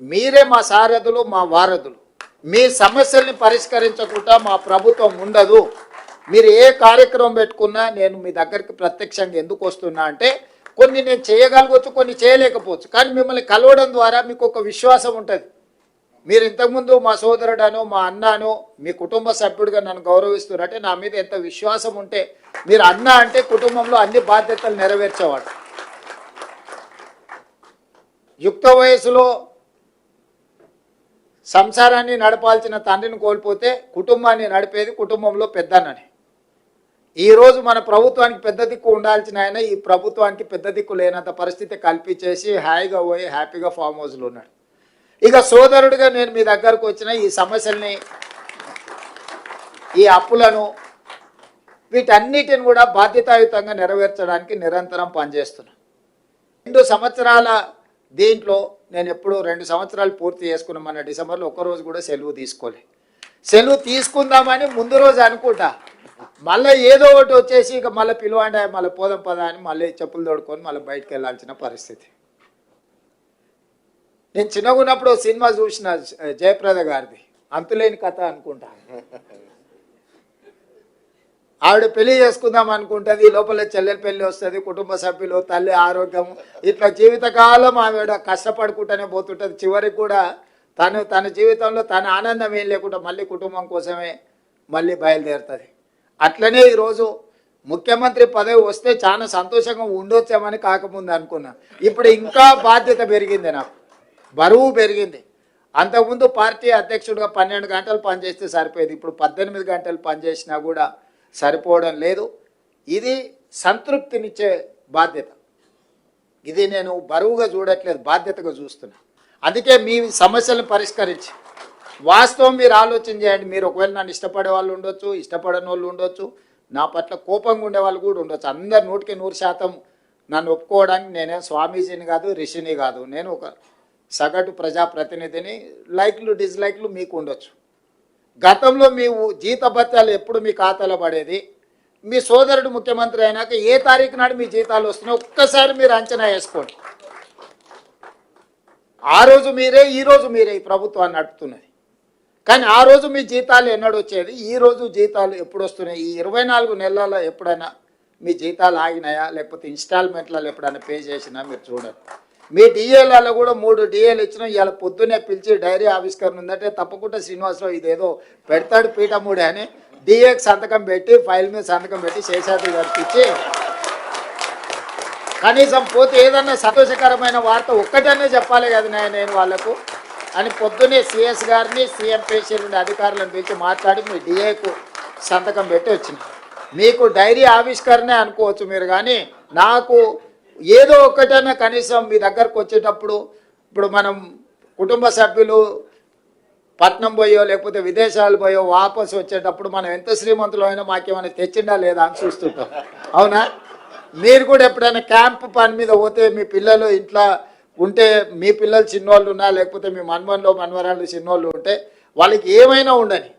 మీరే మా సారథులు, మా వారధులు. మీ సమస్యల్ని పరిష్కరించకుండా మా ప్రభుత్వం ఉండదు. మీరు ఏ కార్యక్రమం పెట్టుకున్నా నేను మీ దగ్గరికి ప్రత్యక్షంగా ఎందుకు వస్తున్నా అంటే, కొన్ని నేను చేయగలగవచ్చు, కొన్ని చేయలేకపోవచ్చు. కానీ మిమ్మల్ని కలవడం ద్వారా మీకు ఒక విశ్వాసం ఉంటుంది. మీరు ఇంతకుముందు మా సోదరుడను, మా అన్నాను, మీ కుటుంబ సభ్యుడిగా నన్ను గౌరవిస్తున్నారంటే నా మీద ఎంత విశ్వాసం ఉంటే, మీరు అన్న అంటే కుటుంబంలో అన్ని బాధ్యతలు నెరవేర్చేవాడు. యుక్త వయసులో సంసారాన్ని నడపాల్సిన తండ్రిని కోల్పోతే కుటుంబాన్ని నడిపేది కుటుంబంలో పెద్దన్నని. ఈరోజు మన ప్రభుత్వానికి పెద్ద దిక్కు ఉండాల్సిన ఆయన ఈ ప్రభుత్వానికి పెద్ద దిక్కు లేనంత పరిస్థితి కల్పించేసి హాయిగా పోయి హ్యాపీగా ఫామ్ హౌస్లో ఉన్నాడు. ఇక సోదరుడిగా నేను మీ దగ్గరకు వచ్చిన ఈ సమస్యల్ని, ఈ అప్పులను, వీటన్నిటిని కూడా బాధ్యతాయుతంగా నెరవేర్చడానికి నిరంతరం పనిచేస్తున్నాను. 2 సంవత్సరాల దీంట్లో నేను ఎప్పుడు 2 సంవత్సరాలు పూర్తి చేసుకున్నాం. మన డిసెంబర్లో ఒక్కరోజు కూడా సెలవు తీసుకోలే. సెలవు తీసుకుందామని ముందు రోజు అనుకుంటా, మళ్ళీ ఏదో ఒకటి వచ్చేసి ఇక మళ్ళీ పిలువండి, మళ్ళీ పోదాం పదా అని మళ్ళీ చెప్పులు తోడుకొని మళ్ళీ బయటకు వెళ్ళాల్సిన పరిస్థితి. నేను చిన్నగా ఉన్నప్పుడు సినిమా చూసిన జయప్రద గారిది, అంతులేని కథ అనుకుంటా. ఆవిడ పెళ్లి చేసుకుందాం అనుకుంటుంది, లోపల చెల్లెలు పెళ్లి వస్తుంది, కుటుంబ సభ్యులు, తల్లి ఆరోగ్యం, ఇట్లా జీవితకాలం ఆవిడ కష్టపడుకుంటూనే పోతుంటుంది. చివరికి కూడా తన జీవితంలో తన ఆనందం ఏం లేకుండా మళ్ళీ కుటుంబం కోసమే మళ్ళీ బయలుదేరుతుంది. అట్లనే ఈరోజు ముఖ్యమంత్రి పదవి వస్తే చాలా సంతోషంగా ఉండొచ్చామని కాకముందు అనుకున్నా. ఇప్పుడు ఇంకా బాధ్యత పెరిగింది, నాకు బరువు పెరిగింది. అంతకుముందు పార్టీ అధ్యక్షుడిగా 12 గంటలు పనిచేస్తే సరిపోయేది, ఇప్పుడు 18 గంటలు పనిచేసినా కూడా సరిపోవడం లేదు. ఇది సంతృప్తినిచ్చే బాధ్యత. ఇది నేను బరువుగా చూడట్లేదు, బాధ్యతగా చూస్తున్నా. అందుకే మీ సమస్యలను పరిష్కరించి, వాస్తవం మీరు ఆలోచన చేయండి. మీరు ఒకవేళ నన్ను ఇష్టపడే వాళ్ళు ఉండొచ్చు, ఇష్టపడని వాళ్ళు ఉండొచ్చు, నా పట్ల కోపంగా ఉండే వాళ్ళు కూడా ఉండొచ్చు. అందరు 100% నన్ను ఒప్పుకోవడానికి నేనేం స్వామీజీని కాదు, రిషిని కాదు. నేను ఒక సగటు ప్రజాప్రతినిధిని. లైక్లు డిస్లైక్లు మీకు ఉండొచ్చు. గతంలో మీ జీతభత్యాలు ఎప్పుడు మీ ఖాతాలో పడేది, మీ సోదరుడు ముఖ్యమంత్రి అయినాక ఏ తారీఖు నాడు మీ జీతాలు వస్తున్నాయి ఒక్కసారి మీరు అంచనా వేసుకోండి. ఆ రోజు మీరే, ఈ రోజు మీరే ఈ ప్రభుత్వాన్ని నడుపుతున్నది. కానీ ఆ రోజు మీ జీతాలు ఎన్నడు వచ్చేది, ఈ రోజు జీతాలు ఎప్పుడు వస్తున్నాయి, ఈ 24 నెలల్లో ఎప్పుడైనా మీ జీతాలు ఆగినాయా, లేకపోతే ఇన్స్టాల్మెంట్లలో ఎప్పుడైనా పే చేసినా మీరు చూడండి. మీ డిఏలలో కూడా 3 డిఏలు ఇచ్చినా ఇవాళ పొద్దున్నే పిలిచి డైరీ ఆవిష్కరణ ఉందంటే తప్పకుండా శ్రీనివాసరావు ఇదేదో పెడతాడు పీఠముడే అని డిఏకి సంతకం పెట్టి, ఫైల్ మీద సంతకం పెట్టి శేషాద్రి గారికి ఇచ్చి, కనీసం పోతే ఏదన్నా సంతోషకరమైన వార్త ఒక్కటనే చెప్పాలి కదా నేను వాళ్ళకు అని పొద్దున్నే సిఎస్ గారిని, సీఎం పేషీల నుండి అధికారులను పిలిచి మాట్లాడి మీ డిఏకు సంతకం పెట్టి వచ్చింది. మీకు డైరీ ఆవిష్కరణే అనుకోవచ్చు మీరు, కానీ నాకు ఏదో ఒక్కటైనా కనీసం మీ దగ్గరకు వచ్చేటప్పుడు, ఇప్పుడు మనం కుటుంబ సభ్యులు పట్నం పోయో లేకపోతే విదేశాలు పోయో వాపసు వచ్చేటప్పుడు మనం ఎంత శ్రీమంతులు అయినా మాకేమైనా తెచ్చిండా లేదా అని చూస్తుంటాం, అవునా? మీరు కూడా ఎప్పుడైనా క్యాంపు పని మీద పోతే మీ పిల్లలు ఇంట్లో ఉంటే, మీ పిల్లలు చిన్నోళ్ళు ఉన్నా లేకపోతే మీ మన్మన్లో మన్వరాళ్ళు చిన్నోళ్ళు ఉంటే, వాళ్ళకి ఏమైనా ఉండని